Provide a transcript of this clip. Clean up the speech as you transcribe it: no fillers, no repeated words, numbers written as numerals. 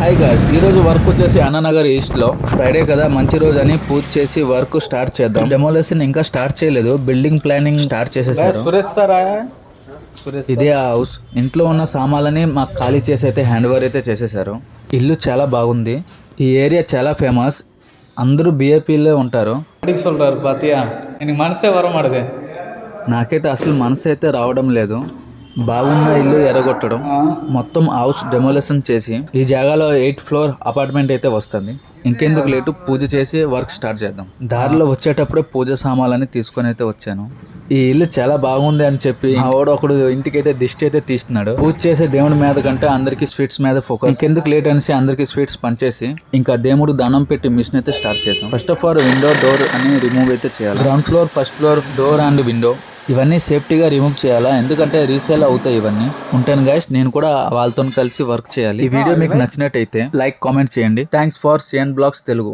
Hi guys, ఈరోజు work వచ్చేసి అన్నానగర్ ఈస్ట్లో ఫ్రైడే కదా, మంచి రోజు అని పూజ చేసి వర్క్ స్టార్ట్ చేద్దాం. డెమోలేషన్ ఇంకా స్టార్ట్ చేయలేదు, బిల్డింగ్ ప్లానింగ్ స్టార్ట్ చేసేసారు. ఇదే ఆ హౌస్. ఇంట్లో ఉన్న సామాన్లని మాకు ఖాళీ చేసి అయితే హ్యాండ్ ఓవర్ అయితే చేసేసారు. ఇల్లు చాలా బాగుంది. ఈ ఏరియా చాలా ఫేమస్. అందరూ బిఏపీలో ఉంటారు. నాకైతే అసలు మనసు అయితే రావడం లేదు. బాగున్న ఇల్లు ఎరగొట్టడం, మొత్తం హౌస్ డెమోలేషన్ చేసి ఈ జాగాలో 8th ఫ్లోర్ అపార్ట్మెంట్ అయితే వస్తుంది. ఇంకెందుకు లేటు, పూజ చేసి వర్క్ స్టార్ట్ చేద్దాం. దారిలో వచ్చేటప్పుడే పూజ సామాన్లని తీసుకొని అయితే వచ్చాను. ఈ ఇల్లు చాలా బాగుంది అని చెప్పి ఒకడు ఇంటికైతే దిష్టి అయితే తీస్తున్నాడు. పూజ చేసే దేవుడి మీద కంటే అందరికి స్వీట్స్ మీద ఫోకస్. ఇంకెందుకు లేట్ అనేసి అందరికి స్వీట్స్ పంచేసి ఇంకా దేవుడు దండం పెట్టి మిషన్ అయితే స్టార్ట్ చేసాం. First of all window door అని రిమూవ్ అయితే చేయాలి. Ground floor, first floor door and window ఇవన్నీ సేఫ్టీగా రిమూవ్ చేయాలా, ఎందుకంటే రీసేల్ అవుతాయి ఇవన్నీ. ఉంటాను గైస్, నేను కూడా వాళ్ళతో కలిసి వర్క్ చేయాలి. ఈ వీడియో మీకు నచ్చినట్టయితే లైక్, కామెంట్ చేయండి. Thanks for CN Blogs Telugu.